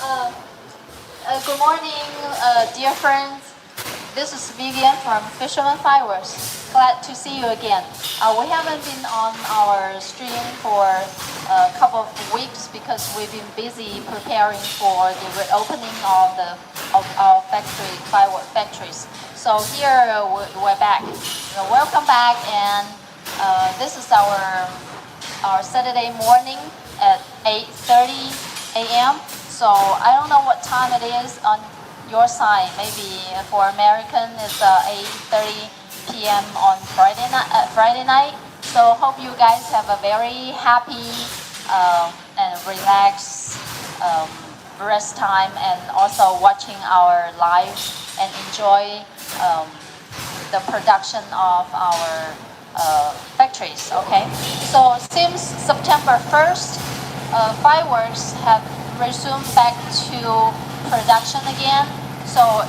Uh, Good morning, dear friends. This is Vivian from Fisherman Fibers. Glad to see you again. We haven't been on our stream for a couple of weeks because we've been busy preparing for the reopening of our fiber factories. So here we're back. Welcome back, and this is our Saturday morning at 8:30 a.m. So I don't know what time it is on your side. Maybe for American it's 8:30 p.m. on Friday night. So hope you guys have a very happy and relaxed rest time, and also watching our live and enjoy the production of our factories. Okay, so since September 1st, fireworks have resumed back to production again. So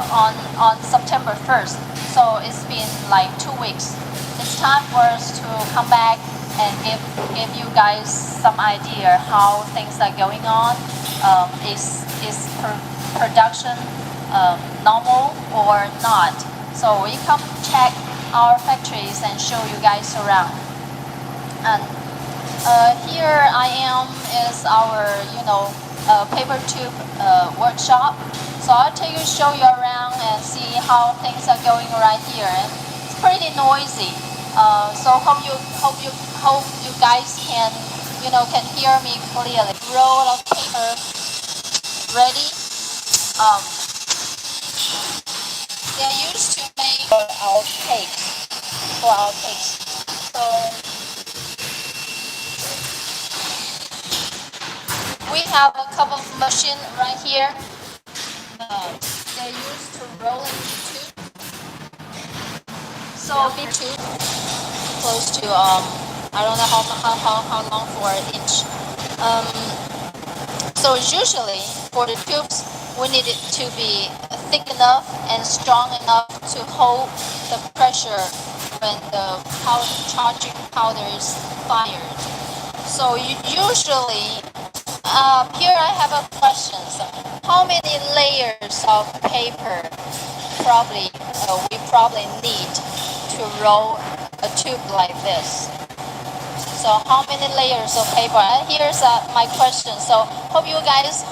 on September 1st, so it's been like 2 weeks. It's time for us to come back and give you guys some idea how things are going on. Is production normal or not? So we come check our factories and show you guys around. And here I am is our paper tube workshop. So I'll take you show you around and see how things are going right here. And it's pretty noisy. So hope you guys can hear me clearly. Roll of paper ready. They're used to make for our cakes. So we have a couple of machines right here. They're used to rolling tube. So big tube, close to I don't know how long for an inch. So usually for the tubes, we need it to be thick enough and strong enough to hold the pressure when the charging powder is fired. So usually, here I have a question. So how many layers of paper we probably need to roll a tube like this? So how many layers of paper? Here's my question. So hope you guys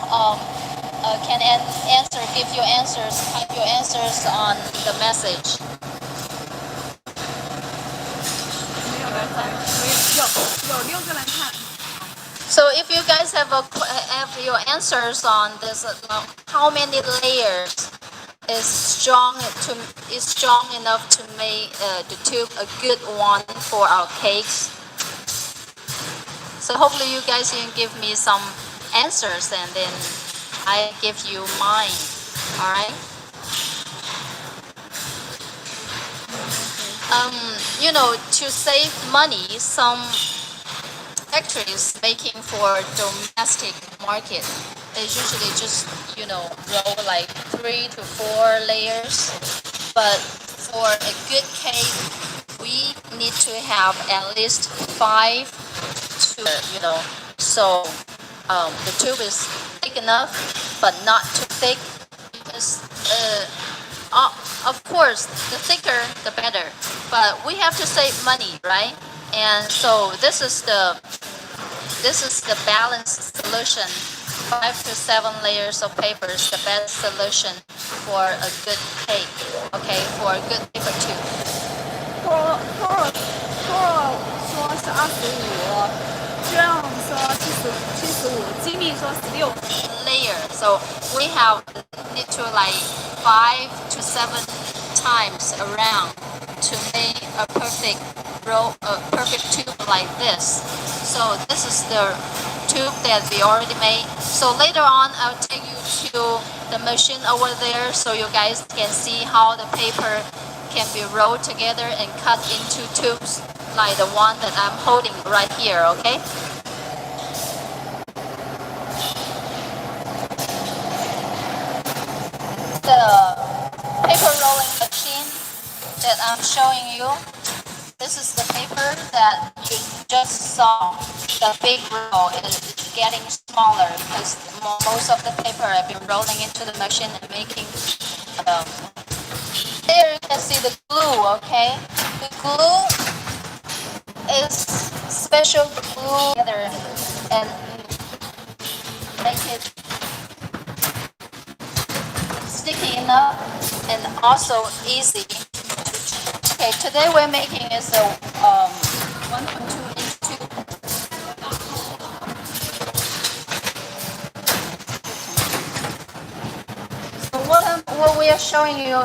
can give your answers, type your answers on the message. So if you guys have your answers on this, how many layers is strong enough to make the tube a good one for our cakes? So hopefully you guys can give me some answers, and then I give you mine. All right. To save money, some factories making for domestic market, they usually just roll like 3 to 4 layers. But for a good cake, we need to have at least 5 to so the tube is thick enough but not too thick, because of course the thicker the better, but we have to save money, right? And so this is the balanced solution. 5 to 7 layers of paper is the best solution for a good cake. Okay, for a good paper tube. 说是25，居然我们说75，Jimmy 说16 layer. So we need to like 5 to 7 times around to make a perfect tube like this. So this is the tube that we already made. So later on, I'll take you to the machine over there so you guys can see how the paper can be rolled together and cut into tubes like the one that I'm holding right here. Okay. The paper rolling machine that I'm showing you, this is the paper that you just saw. The big roll is getting smaller because most of the paper I've been rolling into the machine and making. There you can see the glue. Okay, the glue is special glue together and make it sticky enough and also easy. Okay, today we're making is a 1.2 inch tube. So what we are showing you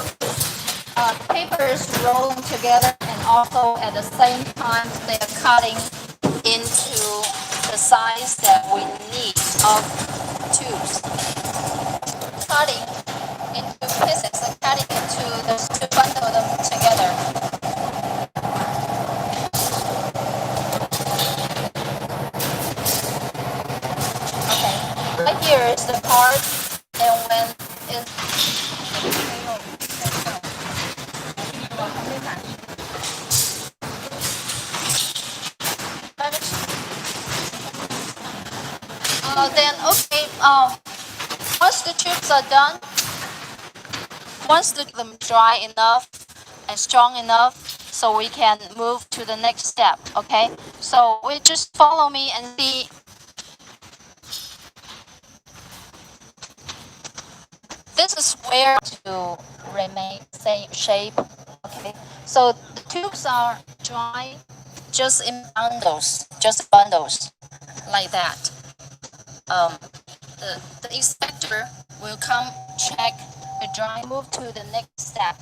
papers rolling together and also at the same time they are cutting into the size that we need of tubes. Cutting into pieces and cutting into those to bundle them together. Okay, right here is the part and when it's then okay, once the tubes are done, once them dry enough and strong enough, so we can move to the next step. Okay, so we just follow me and see. This is where to remain same shape. Okay, so the tubes are dry, just in bundles, like that. The inspector will come check the dry, move to the next step.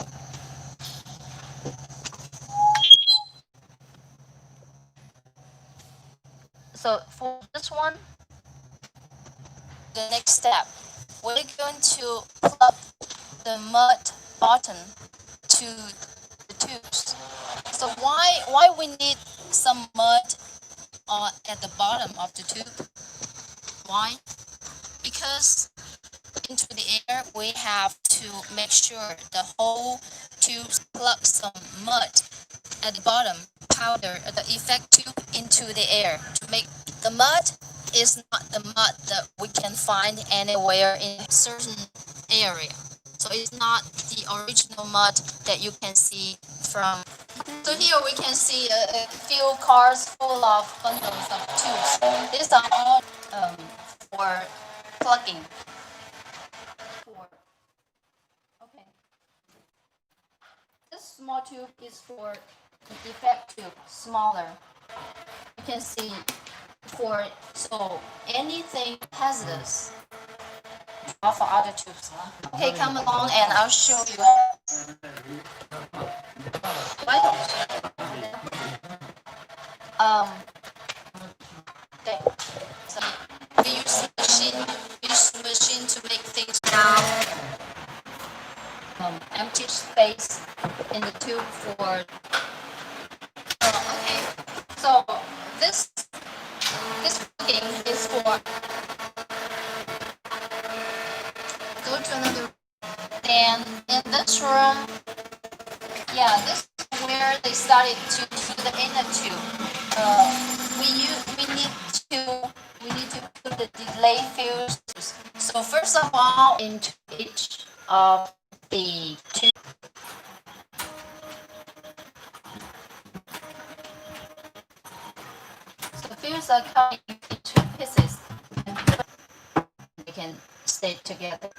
So for this one, the next step, we're going to plug the mud bottom to the tubes. So why we need some mud at the bottom of the tube? Why? Because into the air we have to make sure the whole tube plug some mud at the bottom, powder the effect tube into the air to make the mud is not the mud that we can find anywhere in a certain area. So it's not the original mud that you can see from. So here we can see a few cars full of bundles of tubes. These are all for plugging. Okay. This small tube is for the defect tube, smaller. You can see so anything hazardous for other tubes. Okay, come along and I'll show you. Okay. So we use machine to make things down. Empty space in the tube for. Okay. So this plugging is for. Go to another. And in this room, yeah, this is where they started to do the inner tube. We need to put the delay fuses. So first of all, into each of the tube. So the fuses are coming into pieces, and they can stay together.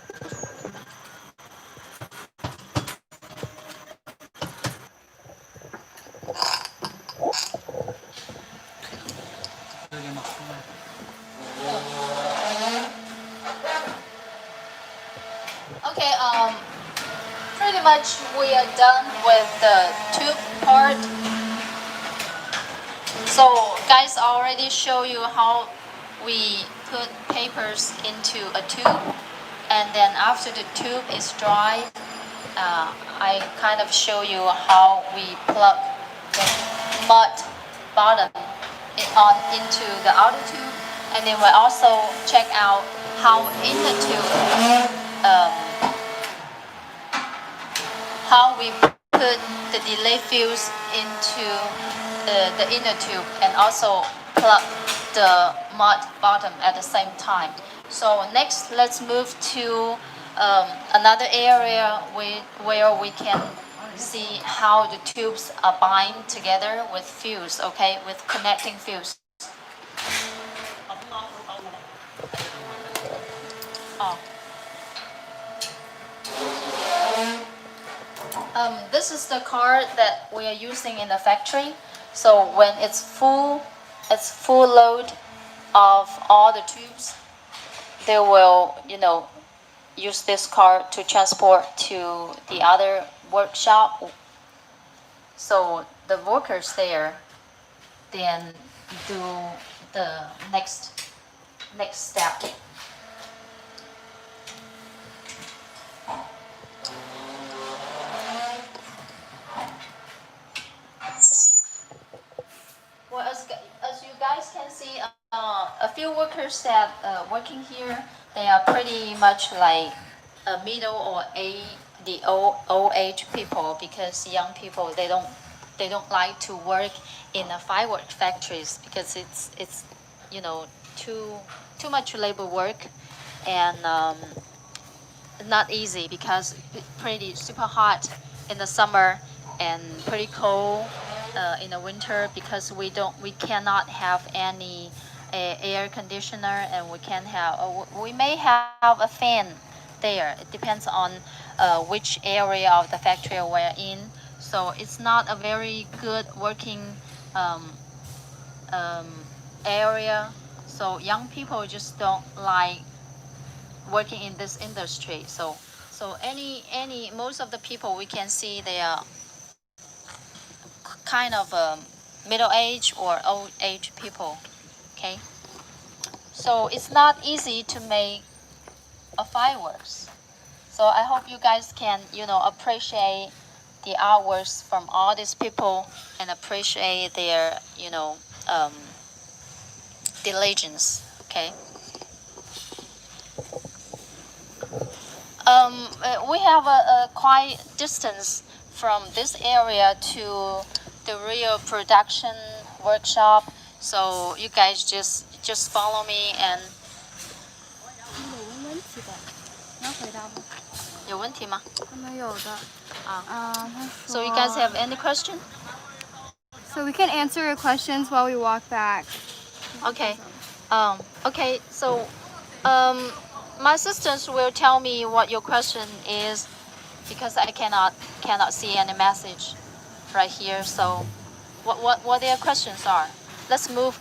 Okay, pretty much we are done with the tube part. So guys, I already show you how we put papers into a tube, and then after the tube is dry, I kind of show you how we plug the mud bottom into the outer tube, and then we also check out how in the tube how we put the delay fuse into the inner tube and also plug the mud bottom at the same time. So next, let's move to another area where we can see how the tubes are bind together with fuse, okay, with connecting fuse. Oh. This is the card that we are using in the factory. So when it's full load of all the tubes, they will, use this card to transport to the other workshop. So the workers there then do the next step. Well, as you guys can see, a few workers that working here, they are pretty much like a middle or the old age people, because young people they don't like to work in the firework factories because it's too much labor work and not easy because it's pretty super hot in the summer and pretty cold in the winter because we cannot have any air conditioner, and we may have a fan there. It depends on which area of the factory we're in. So it's not a very good working area. So young people just don't like working in this industry. So most of the people we can see, they are kind of middle age or old age people. Okay, so it's not easy to make a fireworks. So I hope you guys can appreciate the artworks from all these people and appreciate their diligence. Okay. We have a quite distance from this area to the real production workshop. So you guys just follow me and. 有问题的，你要回答吗？有问题吗？他们有的。他说 So you guys have any question? So we can answer your questions while we walk back. Okay. Okay. So, my assistants will tell me what your question is, because I cannot see any message right here. So, what their questions are? Let's move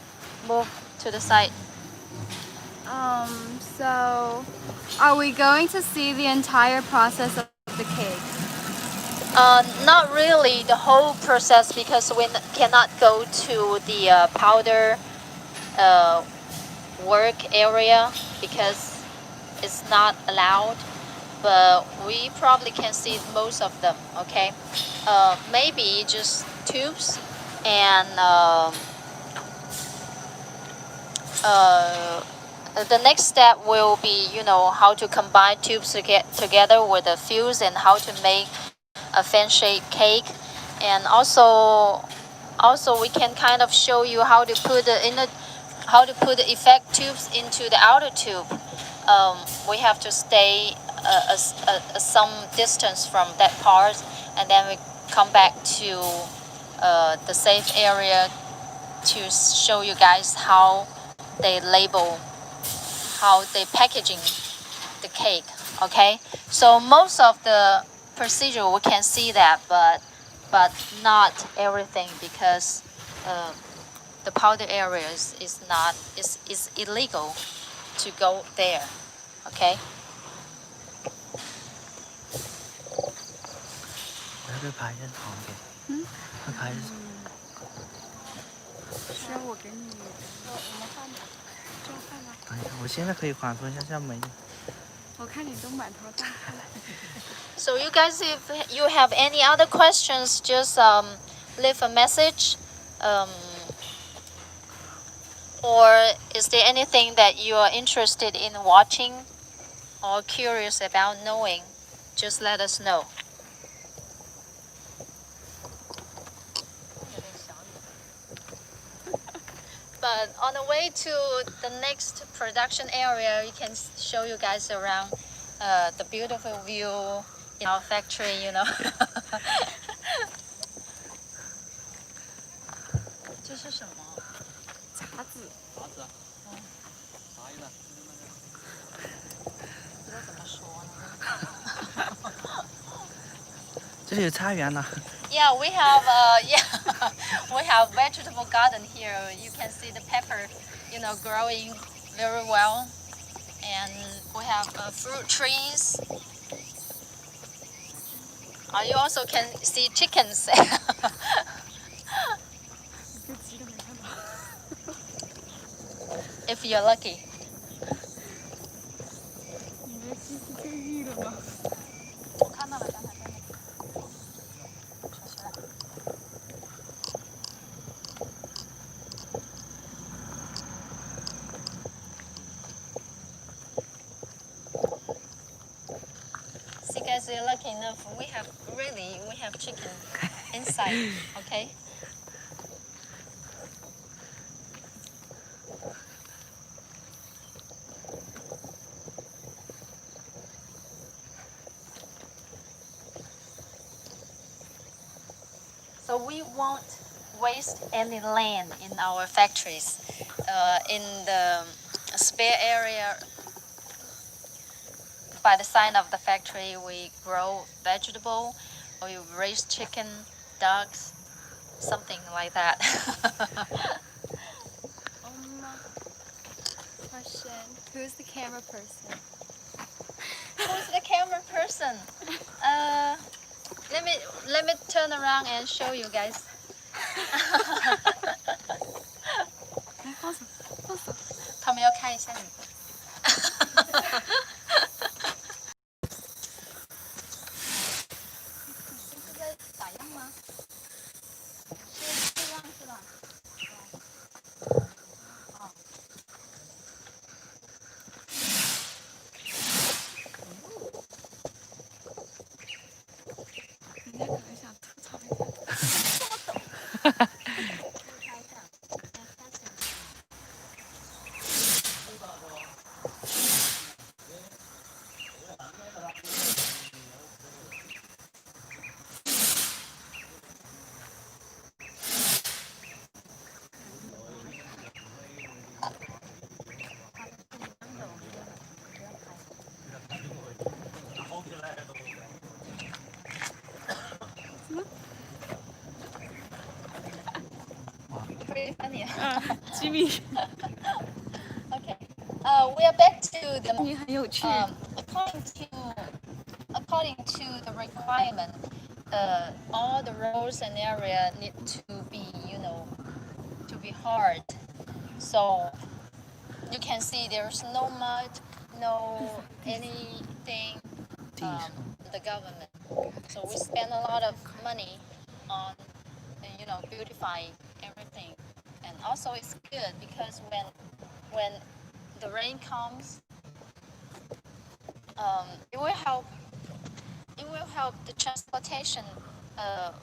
to the side. So are we going to see the entire process of the cake? Not really the whole process, because we cannot go to the powder work area because it's not allowed. But we probably can see most of them. Okay, maybe just tubes and the next step will be how to combine tubes to get together with the fuse and how to make a fan-shaped cake. And also we can kind of show you how to put the effect tubes into the outer tube. We have to stay some distance from that part, and then we come back to the safe area to show you guys how they label, how they packaging the cake. Okay, so most of the procedure we can see that, but not everything, because the powder areas is illegal to go there. Okay. 我要这牌子好一点。这牌子。需要我给你？我们换吧，这样换吗？等一下，我现在可以缓冲一下，现在没。我看你都满头大汗。So you guys, if you have any other questions, just leave a message. Or is there anything that you are interested in watching or curious about knowing? Just let us know. On the way to the next production area, we can show you guys around the beautiful view in our factory, you know. 这是什么？茶籽。啥子啊？啥意思啊？不知道怎么说呢。这里有菜园呢。Yeah, we have we have vegetable garden here. You can see the pepper, you know, growing very well, and we have fruit trees. You also can see chickens. 一个鸡都没看到。If you're lucky. 你的鸡是最绿的吗？我看到了，刚才在那里。说出来。See, guys, you're lucky enough. We have chicken inside. Okay. So we won't waste any land in our factories. In the spare area by the side of the factory, we grow vegetable, or we raise chicken, ducks, something like that. Question: Who's the camera person? Who's the camera person? Let me turn around and show you guys. 来，放手，放手。他们要看一下你。这是在打样吗？是这样是吧？哦。人家可能想吐槽一下。Pretty funny. 机密。 Okay. We are back to the. 你很有趣。According to the requirement, all the roads and area need to be, to be hard. So you can see there's no mud, no anything. The government. So we spend a lot of money on, beautifying everything. And also it's good because when the rain comes, it will help the transportation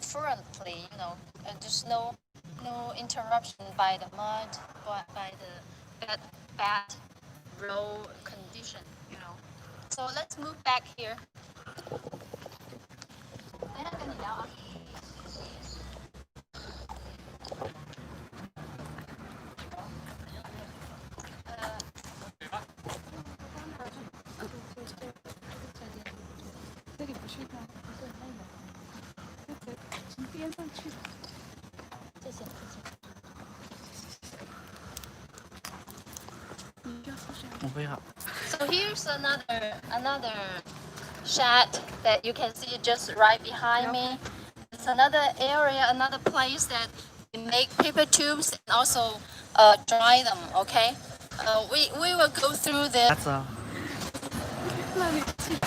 fluently. There's no interruption by the mud, by the bad road condition. So let's move back here. 等一下跟你聊啊。这里不是吗？不是那个，那个从边上去的。谢谢。你要说啥？我不要。 So here's another shed that you can see just right behind me. It's another area, another place that we make paper tubes and also dry them. Okay, we will go through the. 啥子啊？那里去。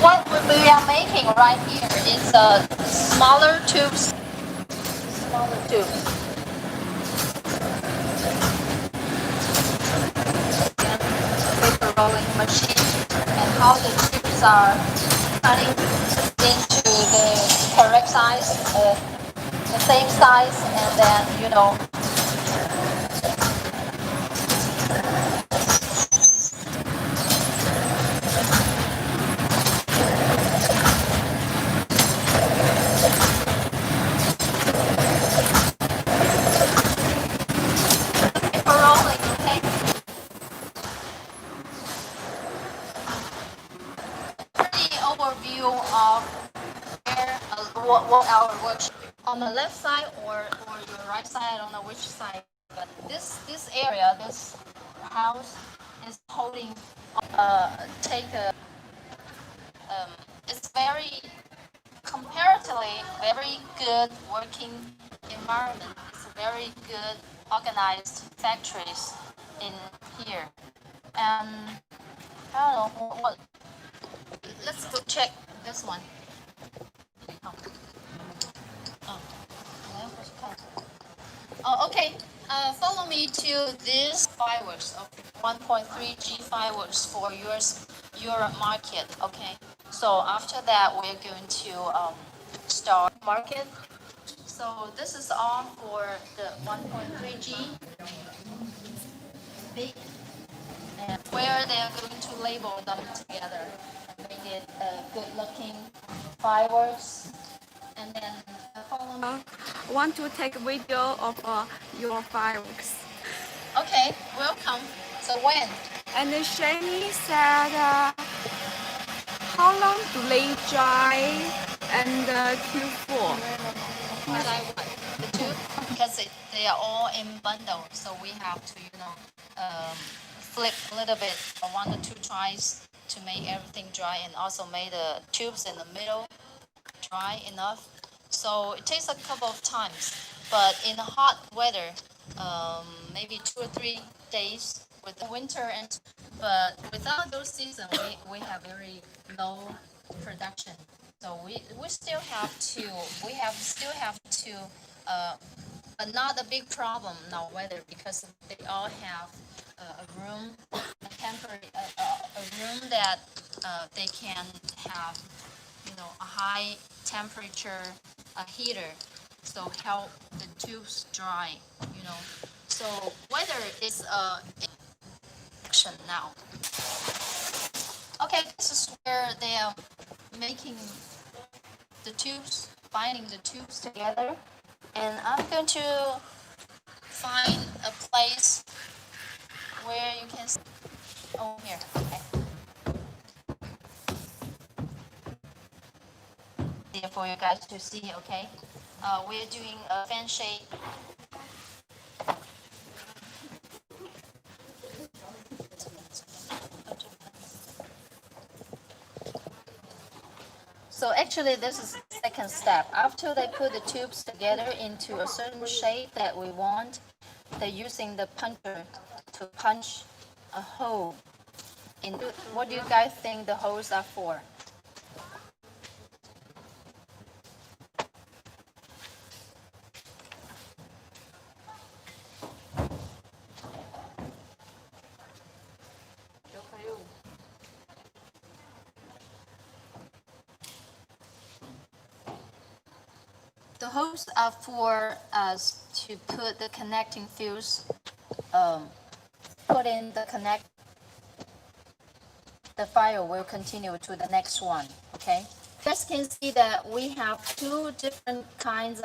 What we are making right here is smaller tubes. Smaller tubes. Paper rolling machine and how the tubes are cutting into the correct size, the same size, and then keep rolling, okay? Pretty overview of where what our work on the left side or your right side. I don't know which side, but this area, this house is holding. Take a. It's very comparatively very good working environment. It's very good organized factories in here, and I don't know what. Let's go check this one. Oh. Oh. Oh, okay. Follow me to this fireworks of 1.3G fireworks for your market. Okay. So after that, we're going to start market. So this is all for the 1.3G big, and where they are going to label them together and make it good-looking fireworks. And then follow me. Want to take a video of your fireworks. Okay, welcome. So when? And then Shani said, how long do they dry and Q4? Dry what? The two? Because they are all in bundle, so we have to, flip a little bit, one or two tries to make everything dry, and also make the tubes in the middle dry enough. So it takes a couple of times, but in hot weather, maybe 2 or 3 days with the winter, but without those seasons, we have very low production. So we still have to but not a big problem now weather, because they all have a room, a temporary a room that they can have a high temperature heater, so help the tubes dry. So weather is action now. Okay, this is where they are making the tubes, binding the tubes together, and I'm going to find a place where you can see. Oh, here. Okay. There for you guys to see. Okay. We're doing a fan shade. So actually, this is the second step. After they put the tubes together into a certain shape that we want, they're using the puncher to punch a hole. What do you guys think the holes are for? The holes are for us to put the connecting fuse, put in the connect. The file will continue to the next one. Okay. You guys can see that we have two different colors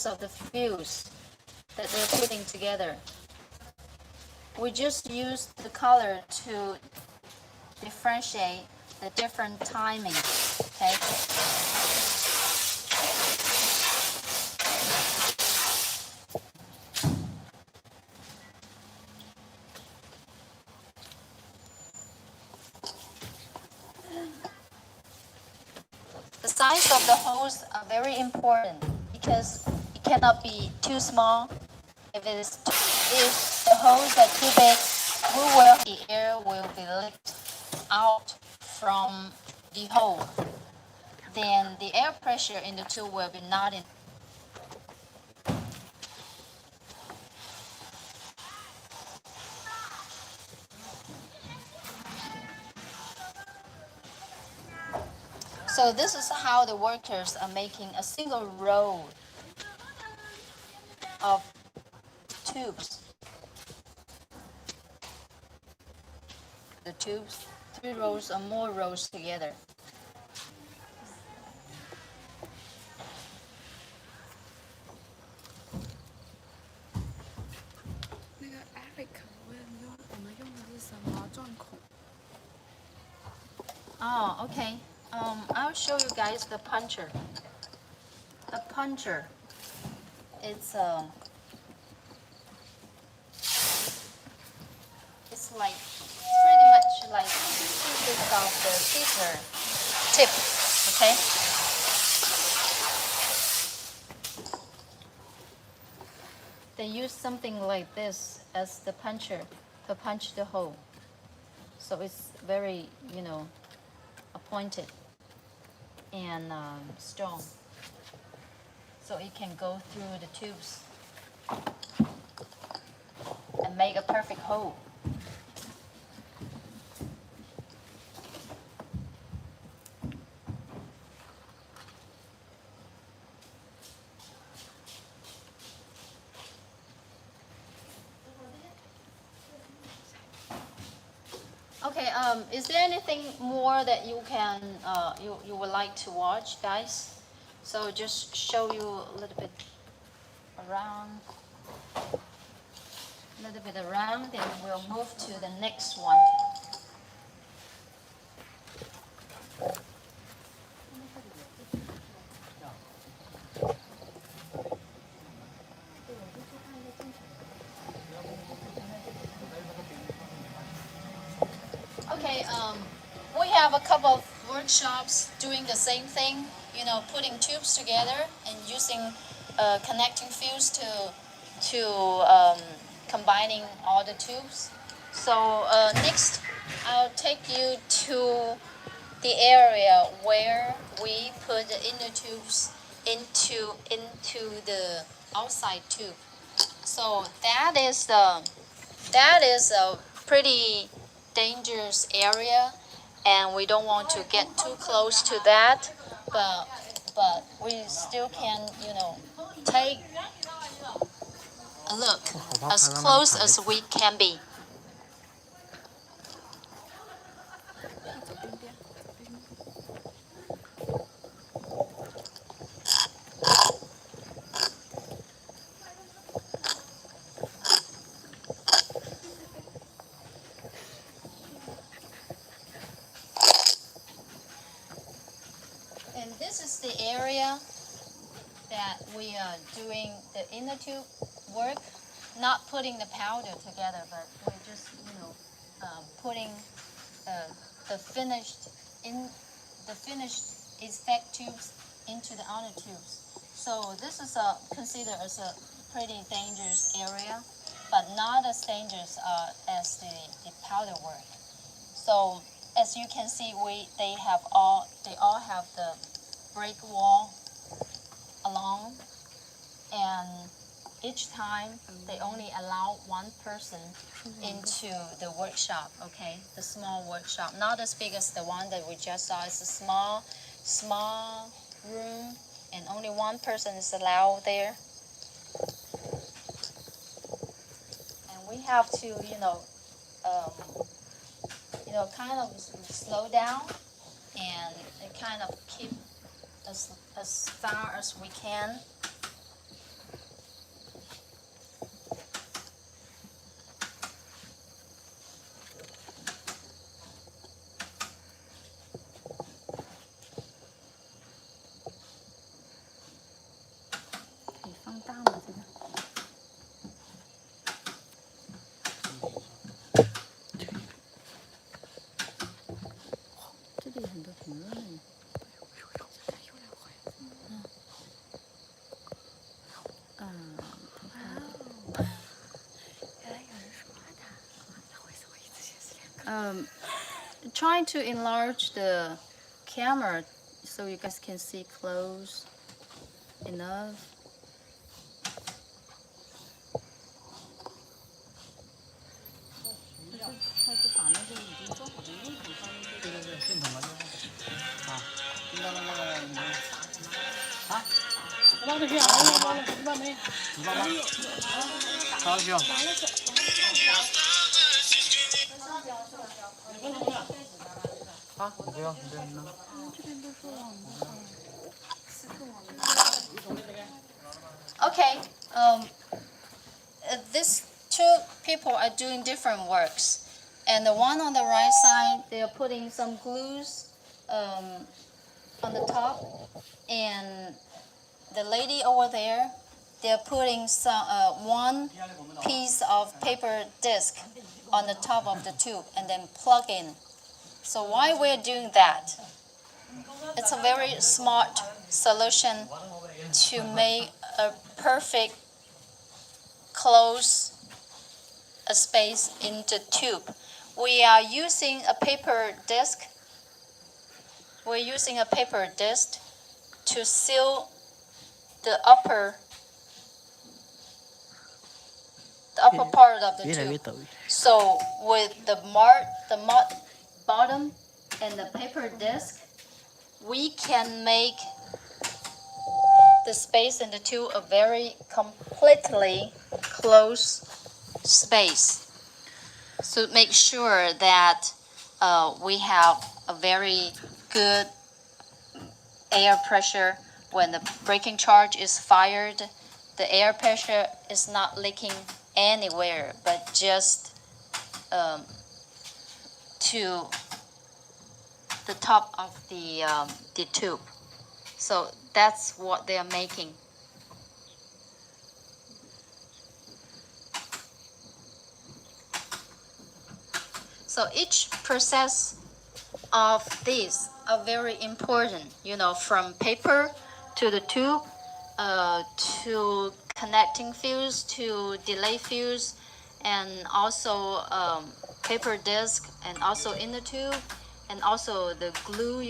of the fuse that they're putting together. We just use the color to differentiate the different timing. Okay. The size of the holes are very important because it cannot be too small. If the holes are too big, the air will be leaked out from the hole. Then the air pressure in the tube will be not in. So this is how the workers are making a single row of tubes. The tubes, 3 rows or more rows together. Eric 我们用的是什么钻孔？ Oh, okay. I'll show you guys the puncher. The puncher, it's like pretty much like pieces of the scissor tip. Okay. They use something like this as the puncher to punch the hole. So it's very, pointed and strong. So it can go through the tubes and make a perfect hole. Okay, is there anything more that you can you would like to watch, guys? So just show you a little bit around, and we'll move to the next one. Okay, we have a couple of workshops doing the same thing, putting tubes together and using connecting fuse to combining all the tubes. So next, I'll take you to the area where we put the inner tubes into the outside tube. So that is a pretty dangerous area, and we don't want to get too close to that, but we still can take a look as close as we can be. And this is the area that we are doing the inner tube work, not putting the powder together, but we're just putting the finished effect tubes into the outer tubes. So this is considered as a pretty dangerous area, but not as dangerous as the powder work. So as you can see, they all have the break wall along, and each time they only allow one person into the workshop. Okay, the small workshop, not as big as the one that we just saw. It's a small room, and only one person is allowed there. And we have to kind of slow down and kind of keep as far as we can. Trying to enlarge the camera so you guys can see close enough. 它是把那个已经做好的面粉放进去。对对对，面粉嘛就啊，听到了那个你们啊，我帮你去啊，我帮你帮你，你帮忙，好行。啊，你不要，你不要弄。这边都是网的。Okay. These two people are doing different works, and the one on the right side, they are putting some glues on the top, and the lady over there, they are putting some one piece of paper disc on the top of the tube and then plug in. So why we're doing that? It's a very smart solution to make a perfect close a space in the tube. We are using a paper disc. We're using a paper disc to seal the upper part of the 越来越 tube. 陡。 So with the bottom and the paper disc, we can make the space in the tube a very completely closed space. So make sure that we have a very good air pressure when the braking charge is fired. The air pressure is not leaking anywhere, but just to the top of the tube. So that's what they are making. So each process of these are very important, from paper to the tube, to connecting fuse, to delay fuse, and also paper disc, and also in the tube, and also the glue,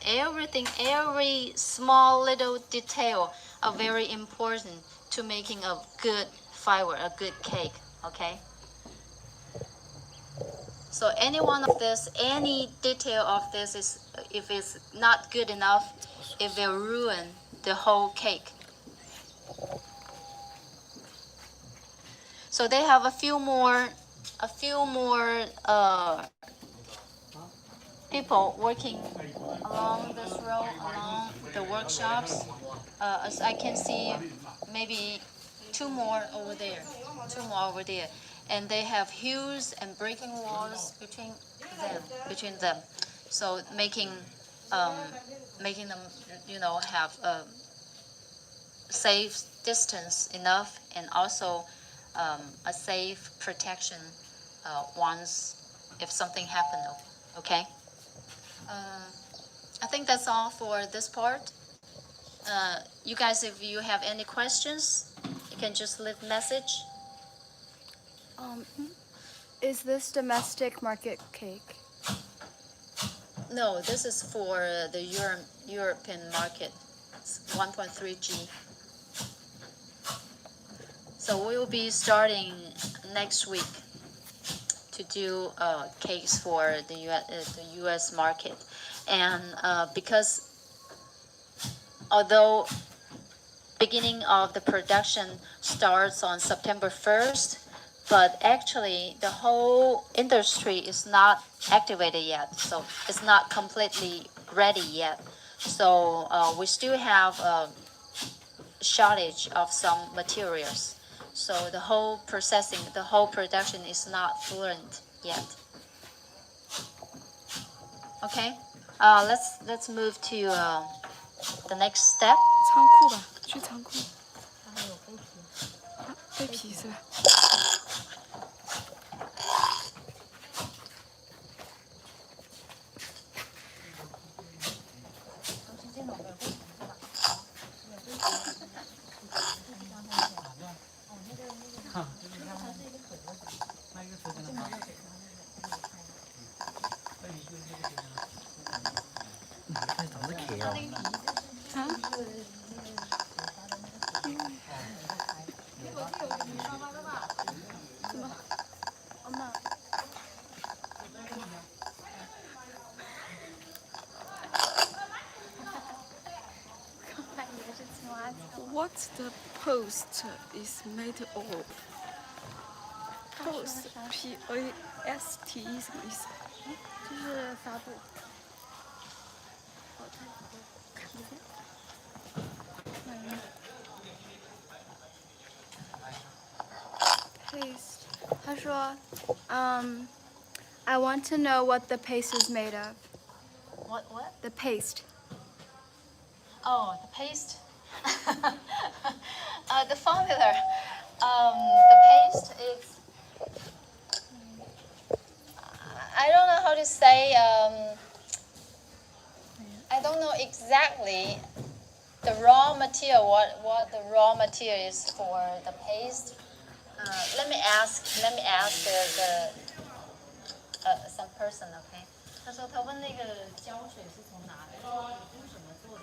everything, every small little detail are very important to making a good firework, a good cake, okay? So any one of this, any detail of this is, if it's not good enough, it will ruin the whole cake. So they have a few more people working along this road, along the workshops. As I can see, maybe two more over there. And they have hues and breaking walls between them. So making them, have a safe distance enough, and also a safe protection once if something happened. Okay. I think that's all for this part. You guys, if you have any questions, you can just leave a message. Is this domestic market cake? No, this is for the European market. It's 1.3G. So we will be starting next week to do cakes for the U.S. market. And because although beginning of the production starts on September 1st, but actually the whole industry is not activated yet, so it's not completely ready yet. So we still have a shortage of some materials. So the whole processing, the whole production is not fluent yet. Okay, let's move to the next step. 仓库吧，去仓库。背皮是吧？ the post is made of? Post P-A-S-T 什么意思？就是发布。看不见。 Paste. 他说I want to know what the paste is made of. What? The paste. Oh, the paste. The formula. The paste is. I don't know how to say. I don't know exactly the raw material. What the raw material is for the paste. Let me ask the some person, okay? 他说他问那个胶水是从哪来的，用什么做的？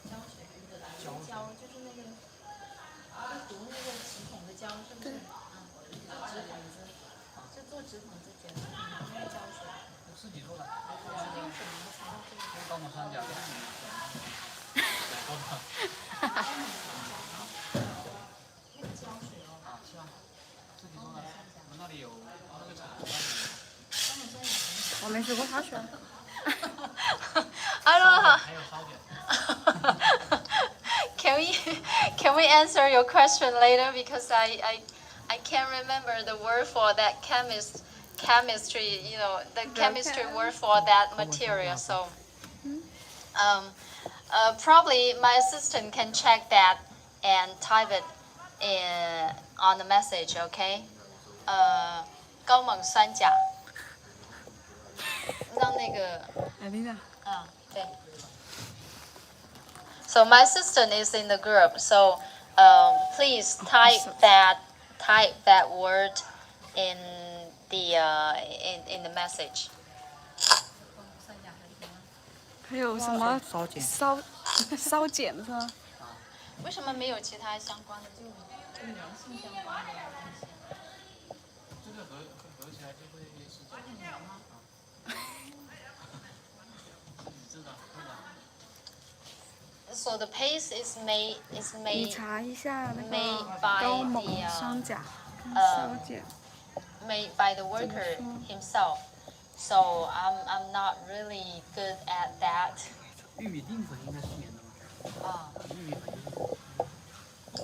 胶水，胶就是那个读那个纸筒的胶，是不是？纸筒子，就做纸筒子卷纸筒子那个胶水。自己做的。是用什么材料做的？高锰酸钾。那个胶水哦。啊，是吧？自己做的。我们那里有那个厂。我没学过滑雪。I don't know. 还有烧点。Can we answer your question later because I can't remember the word for that chemistry, you know, the chemistry word for that material. So probably my assistant can check that and type it on the message, okay? 高锰酸钾。让那个。Alina. 对。So my assistant is in the group. So please type that word in the message. 还有什么烧碱？烧碱是吗？为什么没有其他相关的，就跟粘性相关的东西？这个合起来就会是这样。粘吗？So the paste is made 你查一下那 made 个 by 高锰 the 酸钾跟烧碱。 made by the worker himself. So I'm not really good at that. 玉米淀粉应该是粘的吧？啊，玉米粉就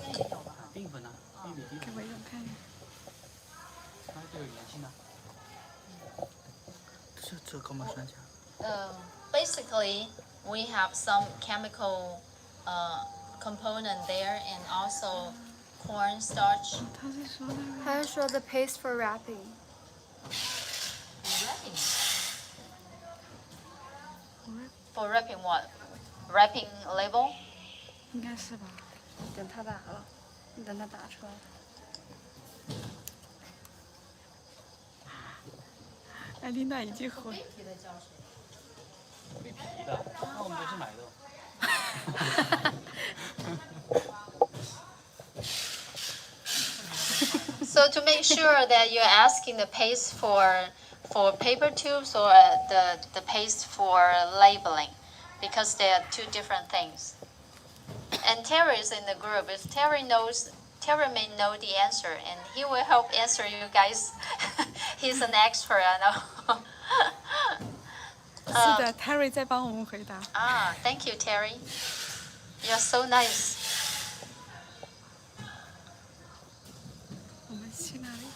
是应该也有吧？淀粉啊，玉米淀粉，给我用看。它就有粘性啊。这高锰酸钾。Basically, we have some chemical component there and also cornstarch. 他是说那个他是说 the paste for wrapping. Wrapping. For wrapping what? Wrapping label? 应该是吧？等他打了，你等他打出来。艾丽娜已经回。提的胶水。没皮的，那我们都是买的。So to make sure that you're asking the paste for paper tubes or the paste for labeling, because they are two different things. And Terry is in the group. If Terry may know the answer, and he will help answer you guys. He's an expert, I know. 是的，Terry 在帮我们回答。Thank you, Terry. You're so nice. 我们去哪里？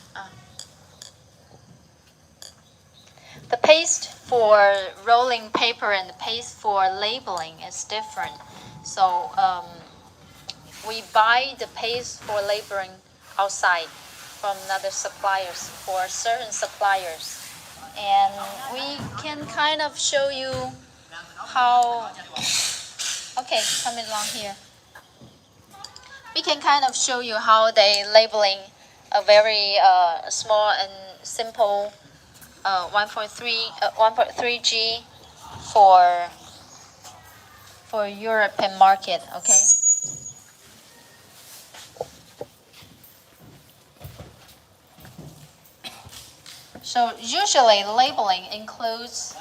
The paste for rolling paper and the paste for labeling is different. So we buy the paste for labeling outside from other suppliers, for certain suppliers. And we can kind of show you how, okay, come along here. We can kind of show you how they labeling a very small and simple 1.3G for European market, okay? So usually labeling includes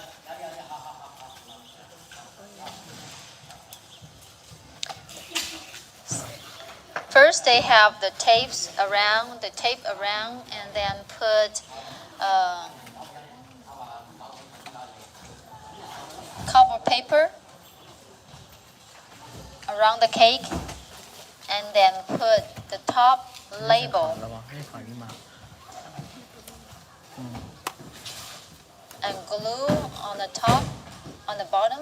first they have the tape around, and then put cover paper around the cake, and then put the top label ระวังให้ถอยนี่มา and glue on the top, on the bottom,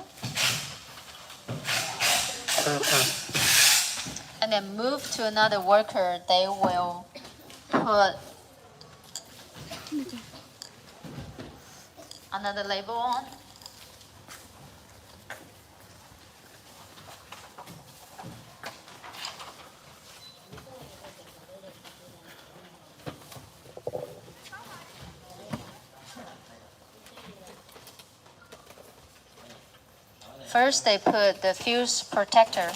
ครับ and then move to another worker. They will put another label on. First, they put the fuse protector.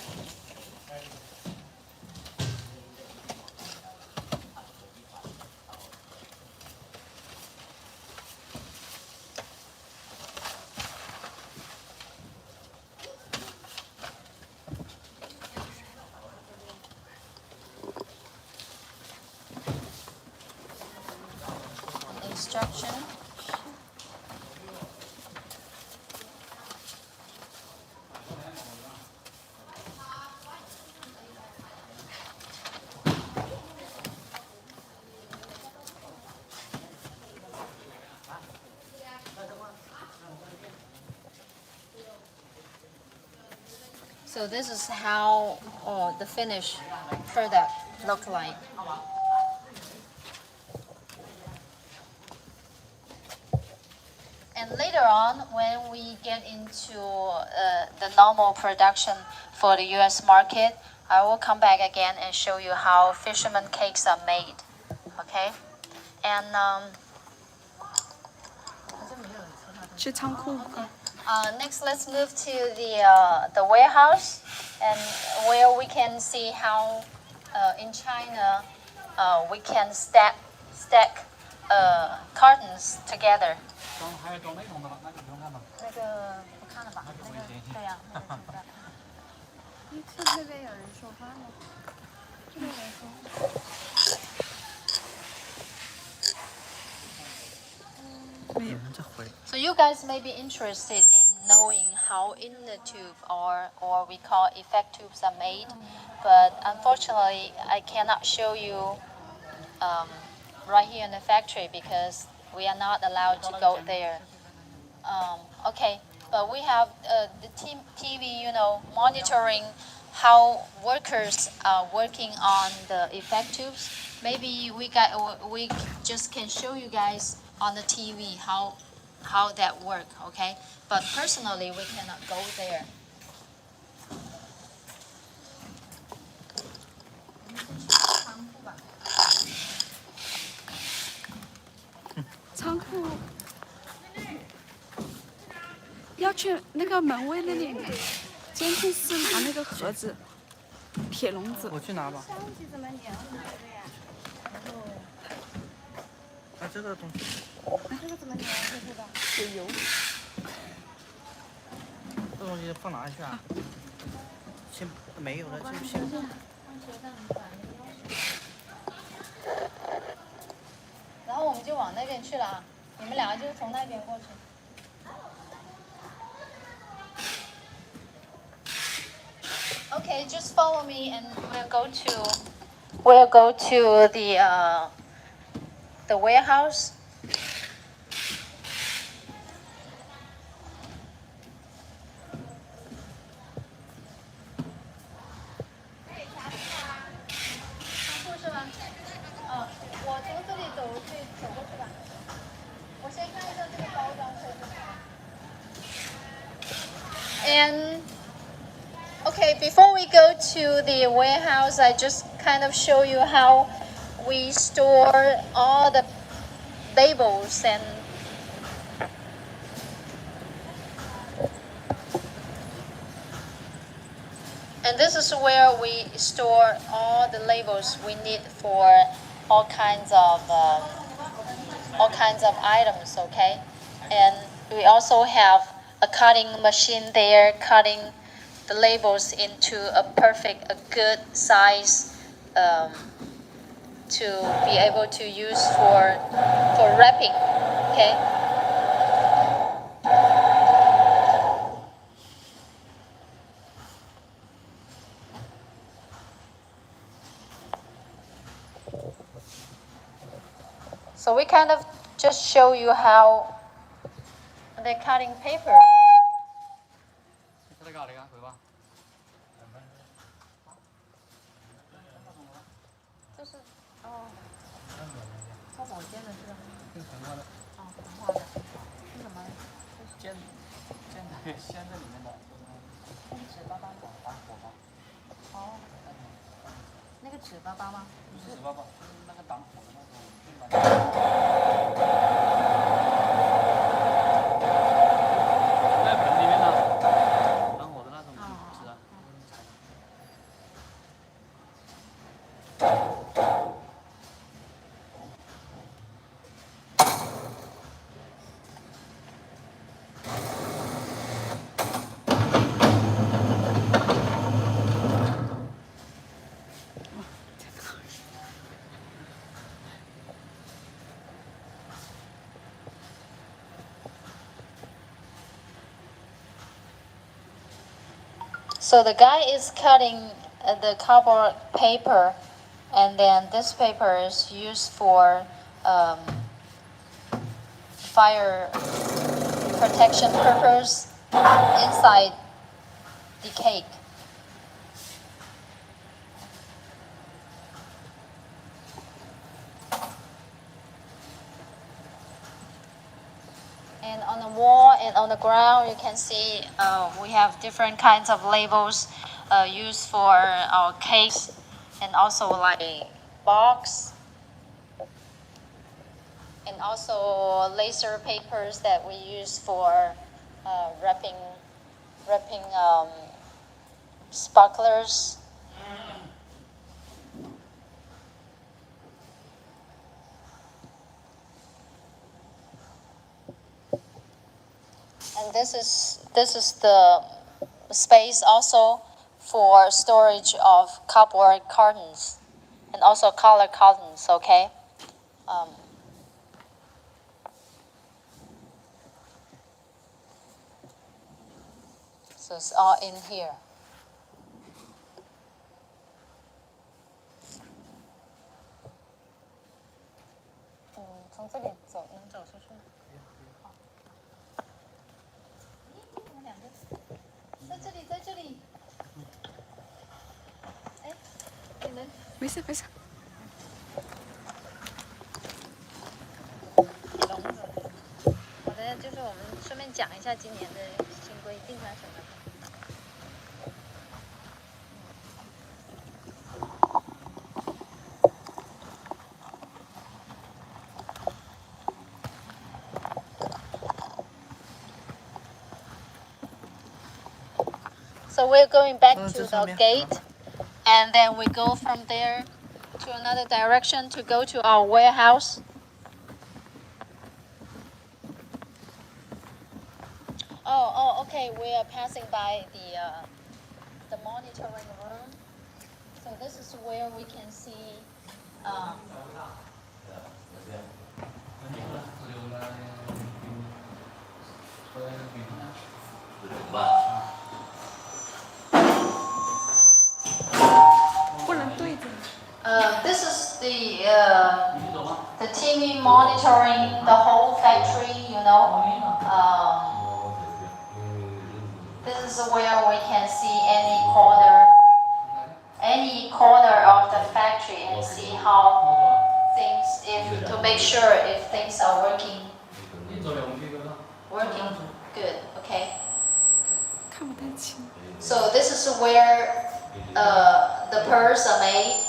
Instruction. So this is how the finished product look like. And later on, when we get into the normal production for the US market, I will come back again and show you how fisherman cakes are made. Okay? And 去仓库。 next, let's move to the warehouse, and where we can see how in China we can stack cartons together. 装还要装那种的了，那就不用看了。那个不看了吧？那个对呀、那个是的。这边有人说话吗？这边有人说话。没有。 So you guys may be interested in knowing how inner tube or we call effect tubes are made, but unfortunately I cannot show you right here in the factory because we are not allowed to go there. Okay, but we have the TV, monitoring how workers are working on the effect tubes. Maybe we just can show you guys on the TV how that work, okay? But personally, we cannot go there. 仓库要去那个门卫那里监控室拿那个盒子，铁笼子。我去拿吧。箱子怎么粘回来的呀？啊，这个东西。这个怎么粘回去的？有油。这东西放哪去啊？先没有了，就先。然后我们就往那边去了啊，你们两个就从那边过去。Okay, just follow me and we'll go to the warehouse. And okay, before we go to the warehouse, I just kind of show you how we store all the labels and this is where we store all the labels we need for all kinds of items, okay? And we also have a cutting machine there, cutting the labels into a good size to be able to use for wrapping. Okay. So we kind of just show you how they're cutting paper. 这个回吧。就是哦，做保鲜的是吧？这是膨化的。哦，膨化的是什么？煎在鲜在里面的，那个纸巴巴吗？打火吧。哦，那个纸巴巴吗？不是纸巴巴，就是那个挡火的那种。在盆里面的挡火的那种纸啊。So the guy is cutting the cardboard paper, and then this paper is used for fire protection purpose inside the cake. And on the wall and on the ground, you can see we have different kinds of labels used for our cakes, and also like box, and also laser papers that we use for wrapping sparklers. And this is the space also for storage of cardboard cartons and also color cartons. Okay. So it's all in here. Mm, 从这里走，能走出去。在这里。哎，你们没事没事。好的，就是我们顺便讲一下今年的新规定啊什么的。So we're going back to the gate, and then we go from there to another direction to go to our warehouse. Oh, okay. We are passing by the monitoring room. So this is where we can see. This is the TV monitoring the whole factory. This is where we can see any corner of the factory and see how things, to make sure if things are working good. Okay. So this is where the pearls are made.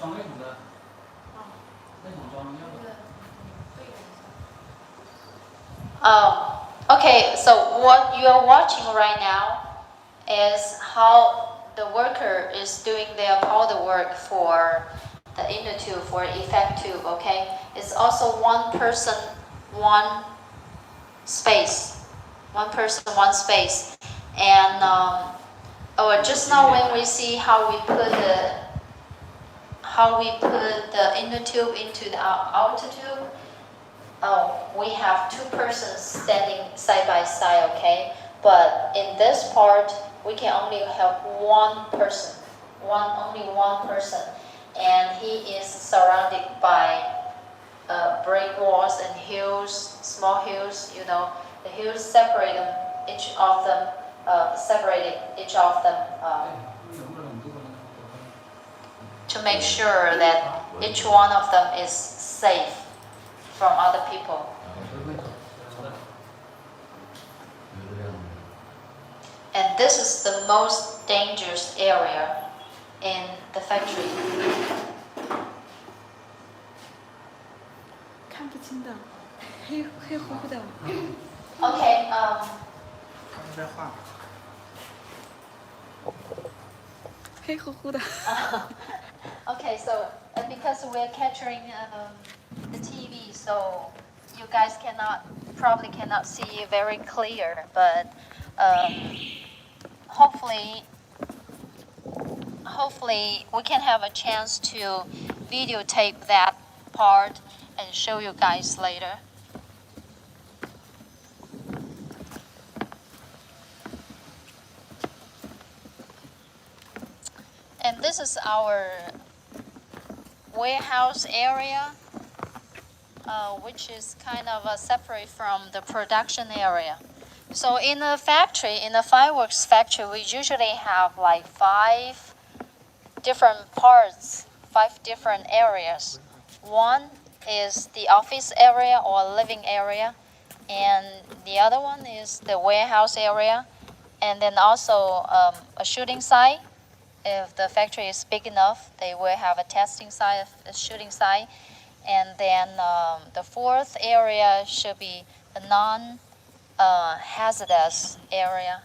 装那种的，那种装要的。Okay, so what you are watching right now is how the worker is doing their powder work for the inner tube, for effect tube, okay? It's also one person, one space. One person, one space. And just now when we see how we put the inner tube into the outer tube, we have two persons standing side by side, okay? But in this part, we can only have one person, only one person, and he is surrounded by brick walls and hills, small hills. You know, the hills separate them, separating each of them to make sure that each one of them is safe from other people. And this is the most dangerous area in the factory. 看不清的，黑乎乎的。 Okay. 在画。黑乎乎的。Okay, so because we're capturing the TV, so you guys probably cannot see very clear, but hopefully we can have a chance to videotape that part and show you guys later. And this is our warehouse area, which is kind of separate from the production area. So in a factory, in a fireworks factory, we usually have like 5 different parts, 5 different areas. One is the office area or living area, and the other one is the warehouse area, and then also a shooting site. If the factory is big enough, they will have a testing site, a shooting site. And then the 4th area should be the non-hazardous area.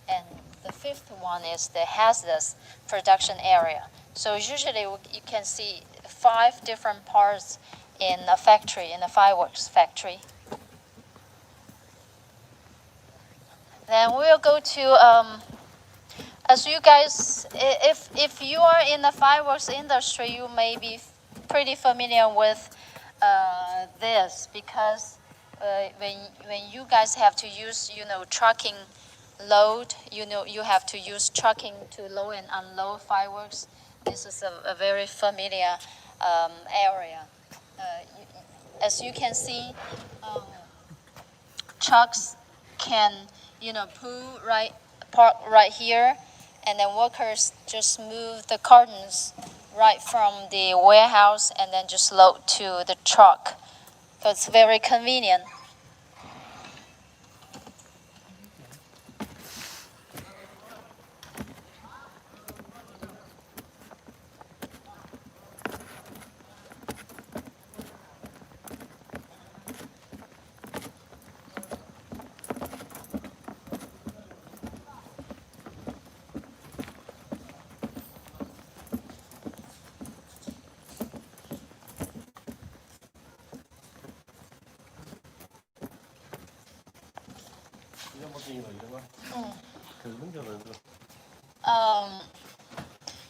And the 5th one is the hazardous production area. So usually you can see 5 different parts in a factory, in a fireworks factory. Then we'll go to as you guys, if you are in the fireworks industry, you may be pretty familiar with this, because when you guys have to use, trucking load, you have to use trucking to load and unload fireworks. This is a very familiar area. As you can see, trucks can, park right here. And then workers just move the cartons right from the warehouse and then just load to the truck. So it's very convenient.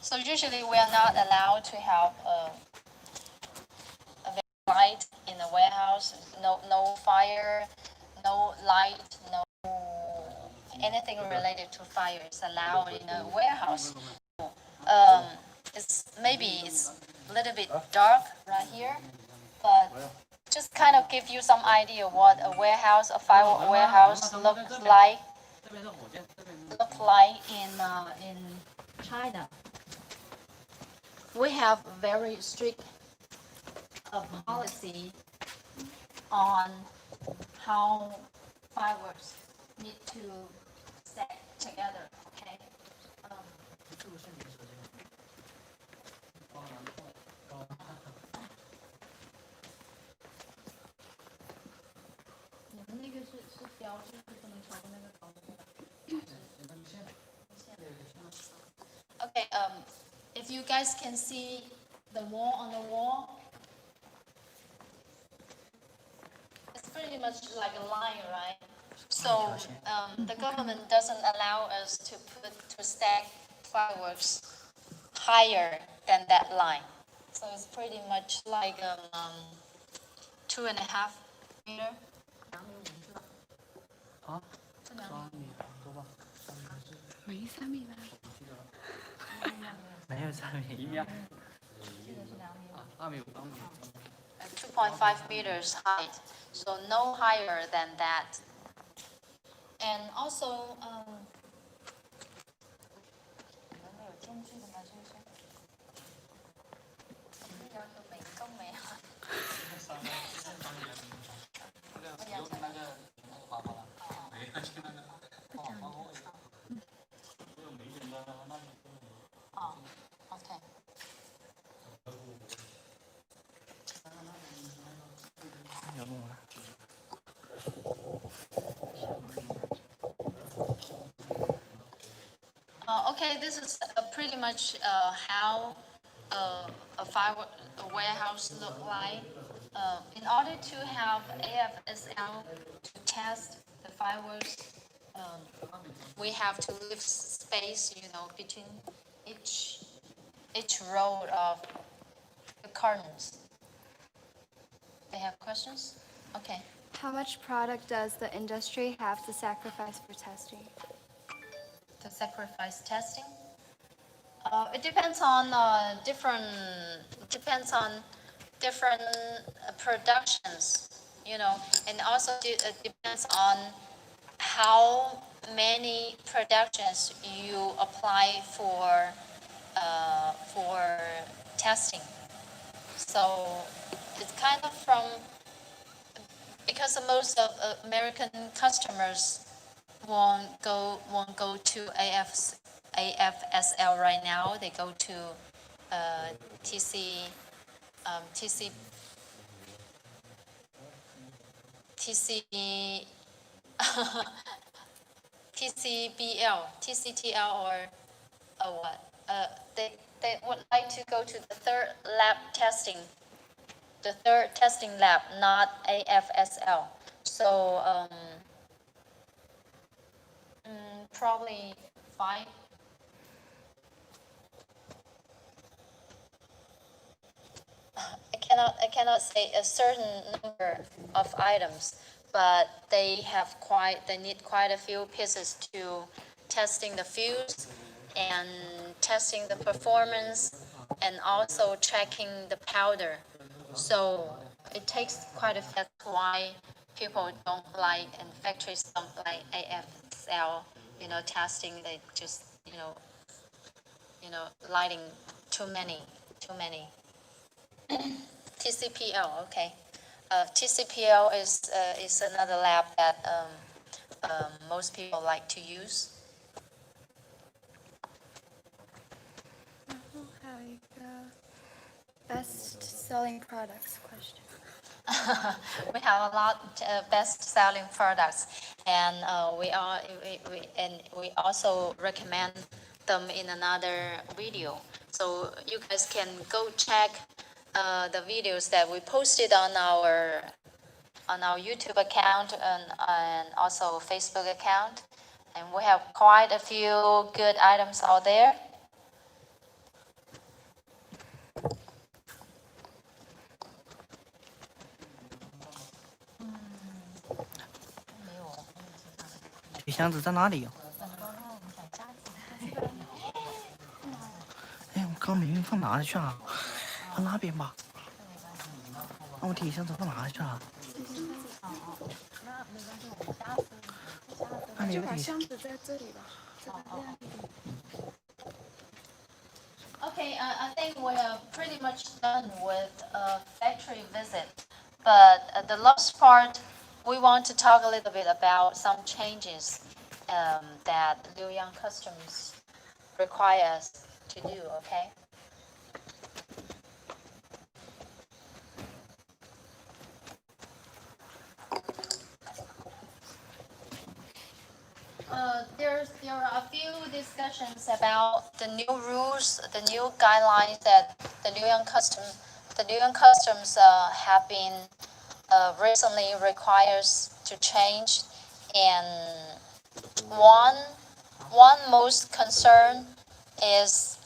So usually we are not allowed to have a light in the warehouse. No fire, no light, no anything related to fire is allowed in a warehouse. It's a little bit dark right here, but just kind of give you some idea what a firework warehouse looks like in China. We have very strict policy on how fireworks need to set together. Okay. 你们那个是标志，是不能超过那个。if you guys can see the wall on the wall, it's pretty much like a line, right? So the government doesn't allow us to stack fireworks higher than that line. So it's pretty much like 2.5 meter. 啊，3米多吧没3米吧？没有3米，1米啊，2米5，2米。 2.5 meters height, so no higher than that. And also, 你们没有间距的吗？是不是？要求美工没有？哦，OK。要弄了。Okay, this is pretty much how a warehouse look like. In order to have AFSL to test the fireworks, we have to leave space, between each row of the curtains. They have questions? Okay. How much product does the industry have to sacrifice for testing? To sacrifice testing? It depends on different productions, and also depends on how many productions you apply for testing. So it's kind of because most of American customers won't go to AFSL right now. They go to TCBL, TCTL, or what? They would like to go to the third testing lab, not AFSL. So probably 5. I cannot say a certain number of items, but they need quite a few pieces to testing the fuse and testing the performance and also checking the powder. So it takes quite a bit. That's why people don't like, and factories don't like AFSL, testing. They just, lighting too many. TCPL, okay. TCPL is another lab that most people like to use. 然后还有一个 best selling products question. We have a lot of best-selling products, and we also recommend them in another video. So you guys can go check the videos that we posted on our YouTube account and also Facebook account, and we have quite a few good items out there.这箱子在哪里呀？哎，我刚明明放哪里去了？放那边吧。那我铁箱子放哪里去了？那你就有铁把箱子在这里吧，这个亮一点。Okay, I think we are pretty much done with a factory visit. But the last part, we want to talk a little bit about some changes that Luoyang Customs require us to do, okay? there are a few discussions about the new rules, the new guidelines that the Luoyang Customs have been recently requires to change, and one most concern is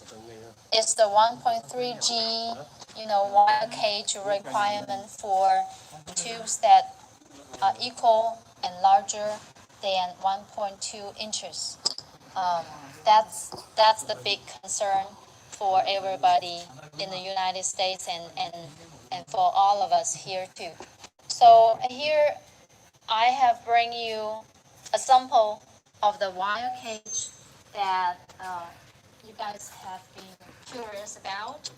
the 1.3G, wire cage requirement for tubes that are equal and larger than 1.2 inches. That's the big concern for everybody in the United States and for all of us here too. So here I have bring you a sample of the wire cage that you guys have been curious about.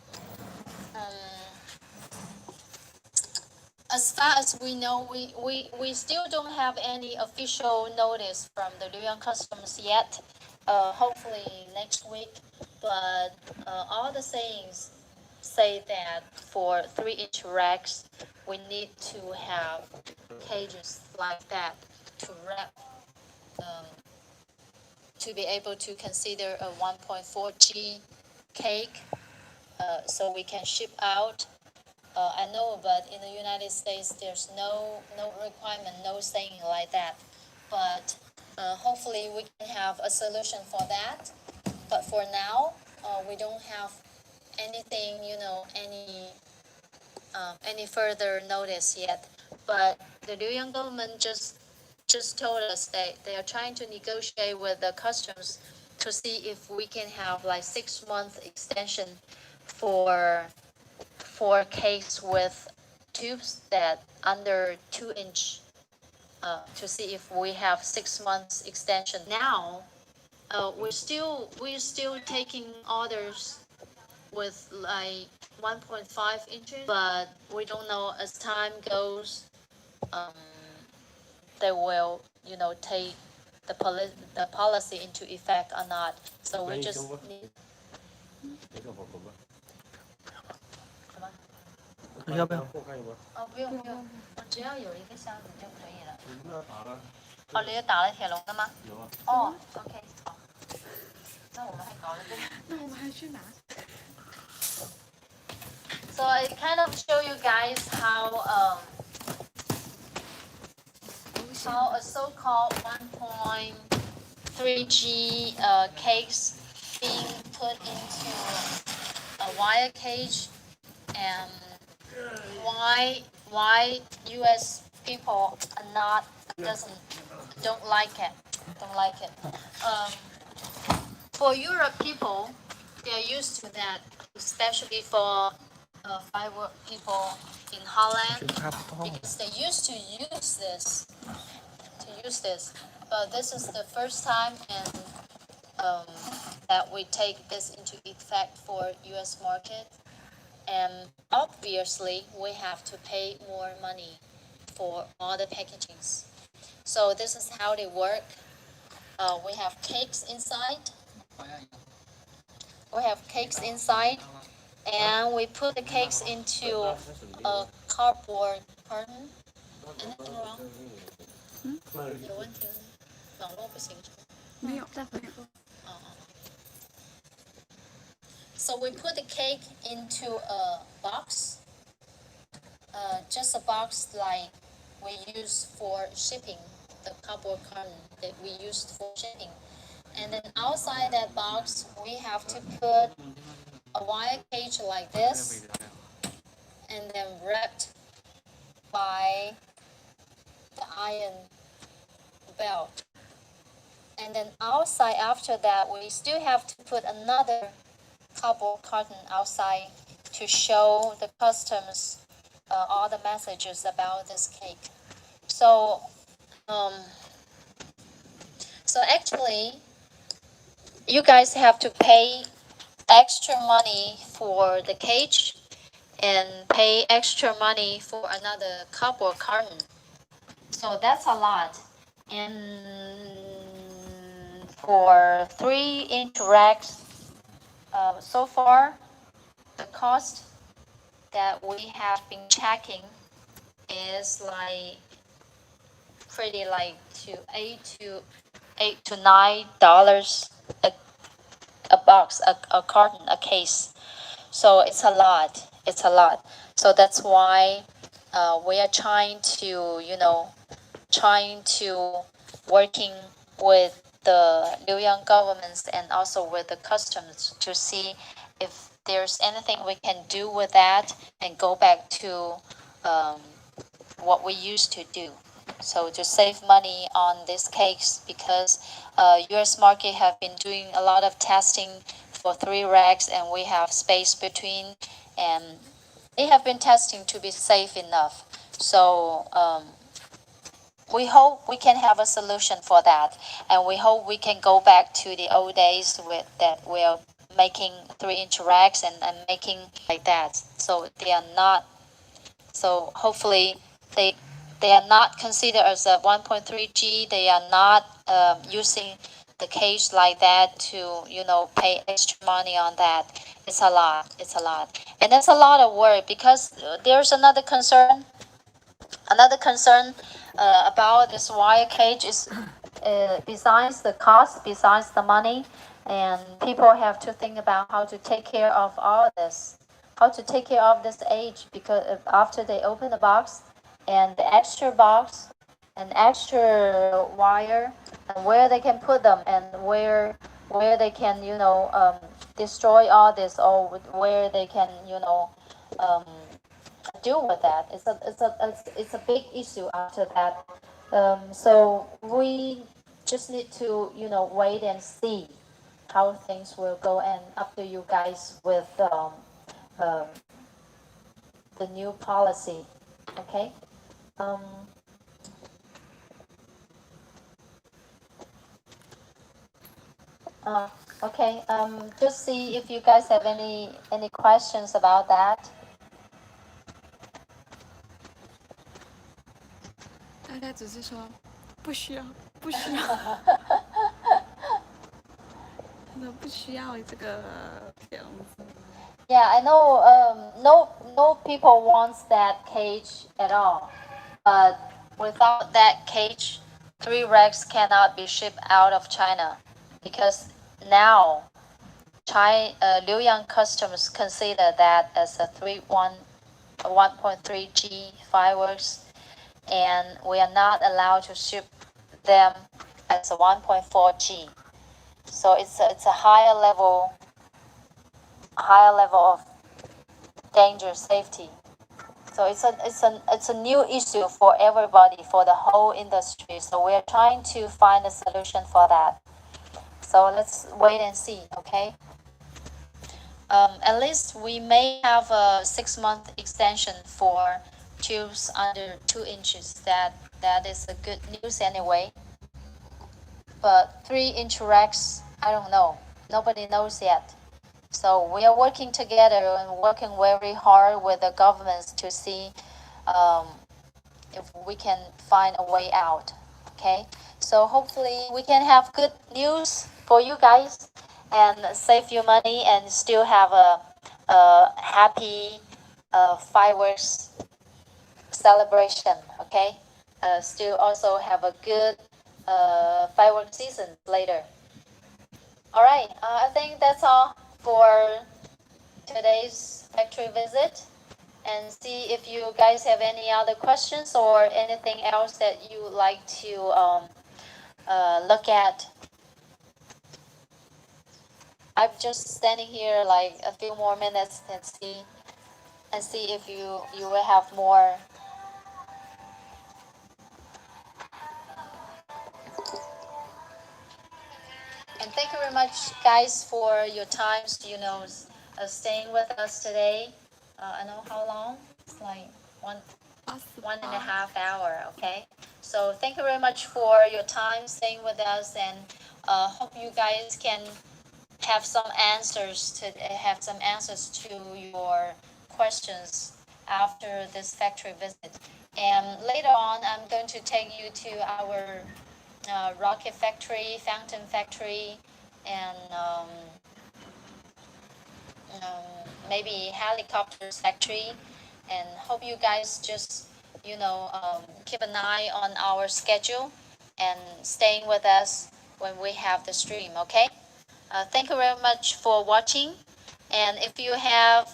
As far as we know, we still don't have any official notice from the Luoyang Customs yet. Hopefully next week. But all the sayings say that for 3-inch racks, we need to have cages like that to wrap, to be able to consider a 1.4G cake, so we can ship out. I know, but in the United States, there's no requirement, no saying like that. But hopefully we can have a solution for that. But for now, we don't have anything, any further notice yet. But the Luoyang government just told us that they are trying to negotiate with the customs to see if we can have like 6-month extension for cakes with tubes that under 2-inch, to see if we have 6 months extension. Now, we're still taking orders with like 1.5 inches, but we don't know as time goes, they will, take the policy into effect or not. So we just need. 要不要？哦，不用不用，我只要有一个箱子就可以了。哦，你打了铁笼的吗？有啊。哦，OK， 好。那我们还搞了这个。那我们还去拿。So I kind of show you guys how a so-called 1.3G cakes being put into a wire cage, and why U.S. people are don't like it. For Europe people, they are used to that, especially for firework people in Holland, because they used to use this. But this is the first time and that we take this into effect for U.S. market. And obviously, we have to pay more money for all the packagings. So this is how they work. We have cakes inside. And we put the cakes into a cardboard carton. Anything wrong? 有问题吗？网络不行。没有，再回说。So we put the cake into a box, just a box like we use for shipping, the cardboard carton that we used for shipping. And then outside that box, we have to put a wire cage like this, and then wrapped by the iron belt. And then outside, after that, we still have to put another cardboard carton outside to show the customs all the messages about this cake. So actually, you guys have to pay extra money for the cage and pay extra money for another cardboard carton. So that's a lot. And for 3-inch racks, so far, the cost that we have been checking is like pretty like to $8 to $9 a box, a carton, a case. So it's a lot. It's a lot. So that's why we are trying to, trying to working with the Liuyang governments and also with the customs to see if there's anything we can do with that and go back to what we used to do. So to save money on these cakes, because U.S. market have been doing a lot of testing for 3 racks, and we have space between, and they have been testing to be safe enough. So we hope we can have a solution for that, and we hope we can go back to the old days with that we're making 3-inch racks and making like that. So they are not. So hopefully they are not considered as a 1.3G. They are not using the cage like that to pay extra money on that. It's a lot. It's a lot, and that's a lot of work because there's another concern. Another concern about this wire cage is besides the cost, besides the money, and people have to think about how to take care of all this, how to take care of this age, because after they open the box and the extra box and extra wire and where they can put them and where they can destroy all this, or where they can deal with that. It's a big issue after that. So we just need to wait and see how things will go, and up to you guys with um, the new policy. Okay. Um, okay. Just see if you guys have any questions about that. 大家只是说不需要，不需要，不需要这个这样子。Yeah, I know. No people wants that cage at all. But without that cage, 3 racks cannot be shipped out of China, because now Liuyang Customs consider that as a 1.3G fireworks, and we are not allowed to ship them as a 1.4G. So it's a higher level of danger safety. So it's a new issue for everybody, for the whole industry. So we're trying to find a solution for that. So let's wait and see, okay? At least we may have a 6-month extension for tubes under 2 inches. That is a good news anyway. But 3-inch racks, I don't know. Nobody knows yet. So we are working together and working very hard with the governments to see if we can find a way out. Okay, so hopefully we can have good news for you guys and save you money and still have a happy fireworks celebration. Okay, still also have a good fireworks season later. All right, I think that's all for today's factory visit, and see if you guys have any other questions or anything else that you would like to look at. I'm just standing here like a few more minutes and see if you will have more. And thank you very much, guys, for your time, staying with us today. I know how long? It's like one and a half hour, okay? So thank you very much for your time staying with us, and hope you guys can have some answers to your questions after this factory visit. And later on, I'm going to take you to our rocket factory, fountain factory, and maybe helicopters factory. And hope you guys just keep an eye on our schedule and staying with us when we have the stream. Okay. Thank you very much for watching. And if you have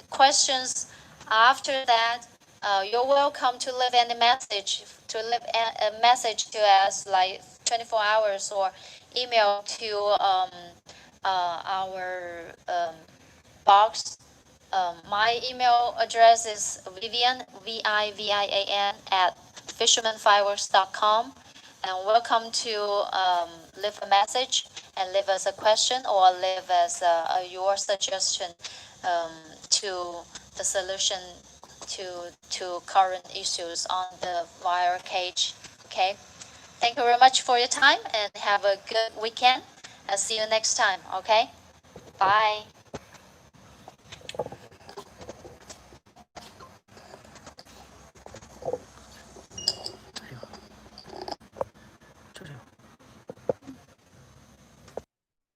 questions after that, you're welcome to leave any message a message to us like 24 hours or email to our box. My email address is Vivian Vivian at fishermanfireworks.com, and welcome to leave a message and leave us a question or leave us your suggestion to the solution to current issues on the wire cage. Okay. Thank you very much for your time and have a good weekend. I'll see you next time. Okay. Bye.